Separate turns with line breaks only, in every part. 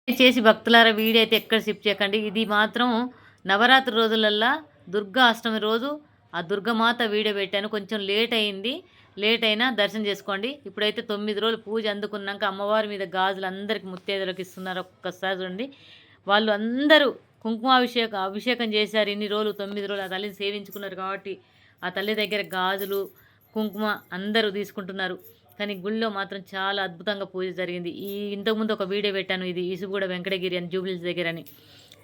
దయచేసి భక్తులారా వీడియో అయితే ఎక్కడ స్కిప్ చేయకండి. ఇది మాత్రం నవరాత్రి రోజులల్లా దుర్గా అష్టమి రోజు ఆ దుర్గమాత వీడియో పెట్టాను. కొంచెం లేట్ అయింది. లేట్ అయినా దర్శనం చేసుకోండి. ఇప్పుడైతే 9 రోజులు పూజ అందుకున్నాక అమ్మవారి మీద గాజులు అందరికి ముత్తైదులకు ఇస్తున్నారు. ఒక్కసారి చూడండి. వాళ్ళు అందరూ అభిషేకం చేశారు. ఇన్ని రోజులు 9 రోజులు ఆ తల్లిని సేవించుకున్నారు కాబట్టి ఆ తల్లి దగ్గర గాజులు, కుంకుమ అందరూ తీసుకుంటున్నారు. కానీ గుళ్ళో మాత్రం చాలా అద్భుతంగా పూజ జరిగింది. ఇంతకుముందు ఒక వీడియో పెట్టాను. ఇది ఈసుగూడ వెంకటగిరి అని జూబ్లీస్ దగ్గర అని.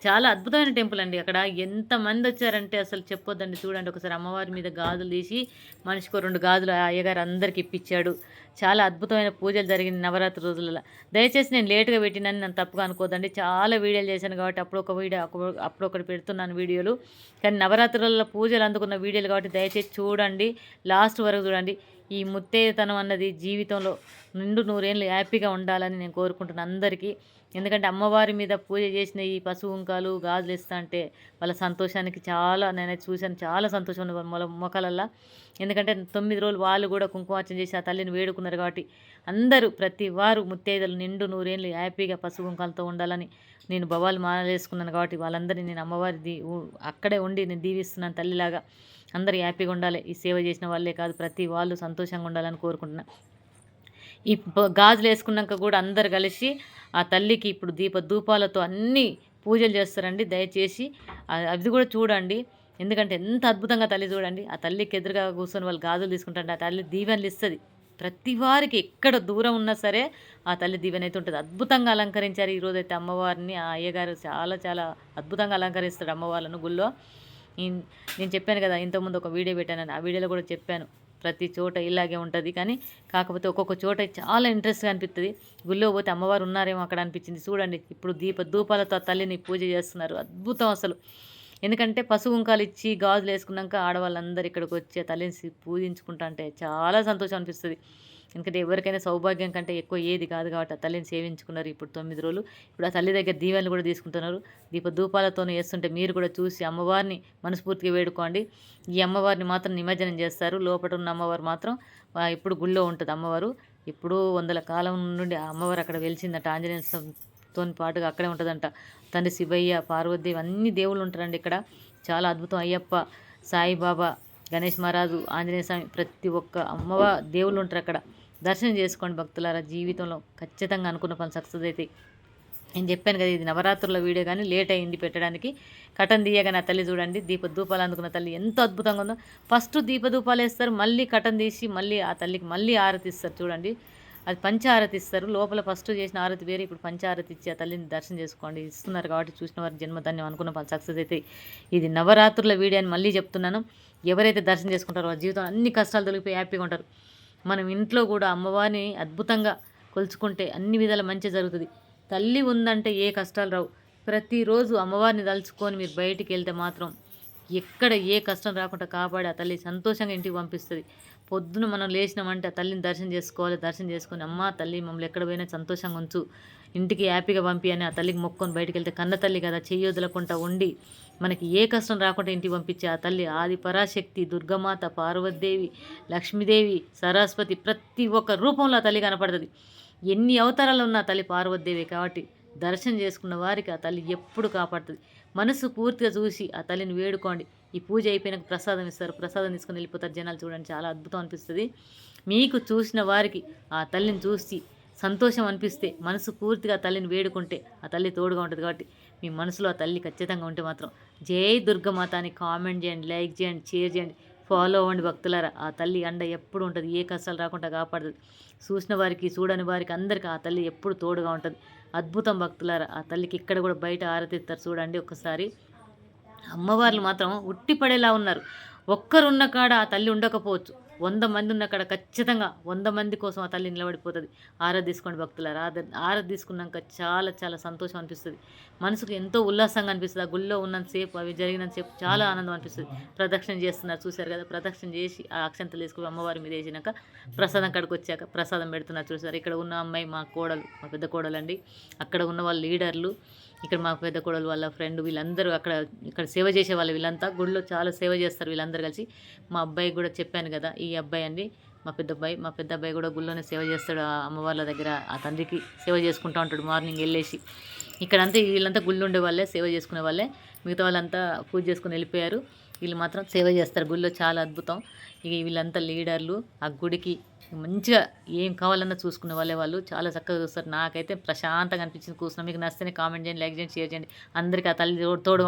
చాలా అద్భుతమైన టెంపుల్ అండి. అక్కడ ఎంతమంది వచ్చారంటే అసలు చెప్పొద్దండి. చూడండి ఒకసారి అమ్మవారి మీద గాజులు తీసి మనిషికో 2 గాజులు ఆ అయ్యగారు అందరికి ఇప్పించాడు. చాలా అద్భుతమైన పూజలు జరిగింది నవరాత్రి రోజులలో. దయచేసి నేను లేట్గా పెట్టినని నన్ను తప్పుగా అనుకోదండి. చాలా వీడియోలు చేశాను కాబట్టి అప్పుడొకటి పెడుతున్నాను వీడియోలు. కానీ నవరాత్రులలో పూజలు అందుకున్న వీడియోలు కాబట్టి దయచేసి చూడండి, లాస్ట్ వరకు చూడండి. ఈ ముత్తైదతనం అన్నది జీవితంలో నిండు నూరేళ్ళు హ్యాపీగా ఉండాలని నేను కోరుకుంటున్నాను అందరికీ. ఎందుకంటే అమ్మవారి మీద పూజ చేసిన ఈ పసుపు కుంకాలు గాజులు ఇస్తా అంటే వాళ్ళ సంతోషానికి చాలా నేనైతే చూశాను. చాలా సంతోషం ఉంది వాళ్ళ మొఖాలల్లా. ఎందుకంటే 9 రోజులు వాళ్ళు కూడా కుంకుమార్చన చేసి ఆ తల్లిని వేడుకున్నారు కాబట్టి అందరూ ప్రతి వారు ముత్తైదులు నిండు నూరేళ్ళు హ్యాపీగా పసుపు కుంకాలతో ఉండాలని నేను భవాలు మాలలేసుకున్నాను కాబట్టి వాళ్ళందరినీ నేను అమ్మవారి అక్కడే ఉండి నేను దీవిస్తున్నాను తల్లిలాగా. అందరూ హ్యాపీగా ఉండాలి. ఈ సేవ చేసిన వాళ్ళే కాదు ప్రతి వాళ్ళు సంతోషంగా ఉండాలని కోరుకుంటున్నాను. ఈ గాజులు వేసుకున్నాక కూడా అందరు కలిసి ఆ తల్లికి ఇప్పుడు ధూపాలతో అన్నీ పూజలు చేస్తారండి. దయచేసి అది కూడా చూడండి. ఎందుకంటే ఎంత అద్భుతంగా తల్లి చూడండి. ఆ తల్లికి ఎదురుగా కూర్చొని వాళ్ళు గాజులు తీసుకుంటారంటే ఆ తల్లి దీవెనలు ఇస్తుంది. ప్రతి వారికి ఎక్కడ దూరం ఉన్నా సరే ఆ తల్లి దీవెన అయితే ఉంటుంది. అద్భుతంగా అలంకరించారు ఈరోజు అయితే అమ్మవారిని. ఆ అయ్యగారు చాలా చాలా అద్భుతంగా అలంకరిస్తాడు అమ్మవార్లను గుళ్ళో. నేను చెప్పాను కదా ఇంతకుముందు ఒక వీడియో పెట్టానని. ఆ వీడియోలో కూడా చెప్పాను ప్రతి చోట ఇలాగే ఉంటుంది. కానీ కాకపోతే ఒక్కొక్క చోట చాలా ఇంట్రెస్ట్గా అనిపిస్తుంది. గుళ్ళో పోతే అమ్మవారు ఉన్నారేమో అక్కడ అనిపించింది. చూడండి ఇప్పుడు ధూపాలతో తల్లిని పూజ చేస్తున్నారు. అద్భుతం అసలు. ఎందుకంటే పసుపు కుంకాలు ఇచ్చి గాజులు వేసుకున్నాక ఆడవాళ్ళందరూ ఇక్కడికి వచ్చి ఆ తల్లిని పూజించుకుంటా అంటే చాలా సంతోషం అనిపిస్తుంది. ఎందుకంటే ఎవరికైనా సౌభాగ్యం కంటే ఎక్కువ ఏది కాదు కాబట్టి ఆ తల్లిని సేవించుకున్నారు ఇప్పుడు 9 రోజులు. ఇప్పుడు ఆ తల్లి దగ్గర దీవెనలు కూడా తీసుకుంటున్నారు. ధూపాలతో వేస్తుంటే మీరు కూడా చూసి అమ్మవారిని మనస్ఫూర్తిగా వేడుకోండి. ఈ అమ్మవారిని మాత్రం నిమజ్జనం చేస్తారు. లోపల ఉన్న అమ్మవారు మాత్రం ఇప్పుడు గుళ్ళో ఉంటుంది అమ్మవారు. ఇప్పుడు 100 కాలం నుండి ఆ అమ్మవారు అక్కడ వెలిసిందట. ఆంజనేయంతో పాటుగా అక్కడే ఉంటుందంట. తండ్రి శివయ్య, పార్వతీదేవి అన్ని దేవుళ్ళు ఉంటారండి ఇక్కడ. చాలా అద్భుతం. అయ్యప్ప, సాయిబాబా, గణేష్ మహారాజు, ఆంజనేయ స్వామి ప్రతి ఒక్క దేవుళ్ళు ఉంటారు అక్కడ. దర్శనం చేసుకోండి భక్తులారా. జీవితంలో ఖచ్చితంగా అనుకున్న పని సక్సెస్ అవుతాయి. నేను చెప్పాను కదా ఇది నవరాత్రుల వీడియో కానీ లేట్ అయింది పెట్టడానికి. కటన్ తీయగానే ఆ తల్లి చూడండి ధూపాలు అందుకున్న తల్లి ఎంత అద్భుతంగా ఉందో. ఫస్ట్ ధూపాలు వేస్తారు, మళ్ళీ కటన్ తీసి మళ్ళీ ఆ తల్లికి మళ్ళీ ఆరతి ఇస్తారు. చూడండి అది పంచారతి ఇస్తారు. లోపల ఫస్ట్ చేసిన ఆరతి వేరే, ఇప్పుడు పంచారతి ఇచ్చి ఆ తల్లిని దర్శనం చేసుకోండి. ఇస్తున్నారు కాబట్టి చూసిన వారి జన్మధన్యం అనుకున్న పని సక్సెస్ అవుతాయి. ఇది నవరాత్రుల వీడియో అని మళ్ళీ చెప్తున్నాను. ఎవరైతే దర్శనం చేసుకుంటారో వాళ్ళ జీవితం అన్ని కష్టాలు తొలగిపోయి హ్యాపీగా ఉంటారు. మనం ఇంట్లో కూడా అమ్మవారిని అద్భుతంగా కొలుచుకుంటే అన్ని విధాల మంచి జరుగుతుంది. తల్లి ఉందంటే ఏ కష్టాలు రావు. ప్రతిరోజు అమ్మవారిని తలుచుకొని మీరు బయటికి వెళ్తే మాత్రం ఎక్కడ ఏ కష్టం రాకుండా కాపాడి ఆ తల్లి సంతోషంగా ఇంటికి పంపిస్తుంది. పొద్దున మనం లేచినామంటే ఆ తల్లిని దర్శనం చేసుకోవాలి. దర్శనం చేసుకొని అమ్మ తల్లి మమ్మల్ని ఎక్కడ పోయినా సంతోషంగా ఉంచు, ఇంటికి హ్యాపీగా పంపి అని ఆ తల్లికి మొక్కుకొని బయటికి వెళ్తే కన్న తల్లి కదా చెయ్యి వదలకుండా ఉండి మనకి ఏ కష్టం రాకుండా ఇంటికి పంపించే ఆ తల్లి ఆది పరాశక్తి, దుర్గమాత, పార్వతీదేవి, లక్ష్మీదేవి, సరస్వతి ప్రతి ఒక్క రూపంలో ఆ తల్లి కనపడుతుంది. ఎన్ని అవతారాలు ఉన్న ఆ తల్లి పార్వతీదేవి కాబట్టి దర్శనం చేసుకున్న వారికి ఆ తల్లి ఎప్పుడు కాపాడుతుంది. మనసు పూర్తిగా చూసి ఆ తల్లిని వేడుకోండి. ఈ పూజ అయిపోయినాక ప్రసాదం ఇస్తారు. ప్రసాదం తీసుకొని వెళ్ళిపోతారు జనాలు. చూడండి చాలా అద్భుతం అనిపిస్తుంది. మీకు చూసిన వారికి ఆ తల్లిని చూసి సంతోషం అనిపిస్తే మనసు పూర్తిగా తల్లిని వేడుకుంటే ఆ తల్లి తోడుగా ఉంటుంది. కాబట్టి మీ మనసులో ఆ తల్లి ఖచ్చితంగా ఉంటే మాత్రం జై దుర్గమాత అని కామెంట్ చేయండి, లైక్ చేయండి, షేర్ చేయండి, ఫాలో అవ్వండి భక్తులారా. ఆ తల్లి అండ ఎప్పుడు ఉంటుంది. ఏ కష్టాలు రాకుండా కాపాడుతుంది. చూసిన వారికి చూడని వారికి అందరికీ ఆ తల్లి ఎప్పుడు తోడుగా ఉంటుంది. అద్భుతం భక్తులారా. ఆ తల్లికి ఇక్కడ కూడా బయట ఆరతిస్తారు చూడండి ఒక్కసారి. అమ్మవార్లు మాత్రం ఉట్టిపడేలా ఉన్నారు. ఒక్కరున్న కాడ ఆ తల్లి ఉండకపోవచ్చు. 100 మంది ఉన్న కాడ ఖచ్చితంగా 100 మంది కోసం ఆ తల్లి నిలబడిపోతుంది. ఆరాధన తీసుకోండి భక్తులారా. ఆరాధన తీసుకున్నాక చాలా చాలా సంతోషం అనిపిస్తుంది. మనసుకు ఎంతో ఉల్లాసంగా అనిపిస్తుంది. ఆ గుళ్ళో ఉన్నంతసేపు అవి జరిగినంతసేపు చాలా ఆనందం అనిపిస్తుంది. ప్రదక్షిణ చేస్తున్నారు చూశారు కదా. ప్రదక్షిణ చేసి ఆ అక్షంతలు వేసుకుని అమ్మవారి మీద వేసినాక ప్రసాదం కాడికి వచ్చాక ప్రసాదం పెడుతున్నారు చూసారు. ఇక్కడ ఉన్న అమ్మాయి మా కోడలు, మా పెద్ద కోడలు అండి. అక్కడ ఉన్న వాళ్ళ లీడర్లు, ఇక్కడ మా పెద్ద కోడలు వాళ్ళ ఫ్రెండ్ వీళ్ళందరూ ఇక్కడ సేవ చేసే వాళ్ళు. వీళ్ళంతా గుడిలో చాలా సేవ చేస్తారు వీళ్ళందరూ కలిసి. మా అబ్బాయి కూడా చెప్పాను కదా ఈ అబ్బాయి అండి మా పెద్ద అబ్బాయి కూడా గుళ్ళోనే సేవ చేస్తాడు. ఆ అమ్మవార్ల దగ్గర ఆ తండ్రికి సేవ చేసుకుంటూ ఉంటాడు మార్నింగ్ వెళ్ళేసి. ఇక్కడంతా వీళ్ళంతా గుళ్ళు ఉండే వాళ్ళే, సేవ చేసుకునే వాళ్ళే. మిగతా వాళ్ళంతా పూజ చేసుకుని వెళ్ళిపోయారు. వీళ్ళు మాత్రం సేవ చేస్తారు గుళ్ళో, చాలా అద్భుతం. ఇక వీళ్ళంతా లీడర్లు. ఆ గుడికి మంచిగా ఏం కావాలన్నా చూసుకునే వాళ్ళే వాళ్ళు. చాలా చక్కగా చూస్తారు. నాకైతే ప్రశాంతంగా అనిపించింది కూర్చున్నాం. మీకు నచ్చితేనే కామెంట్ చేయండి, లైక్ చేయండి, షేర్ చేయండి. అందరికీ ఆ తల్లి తోడు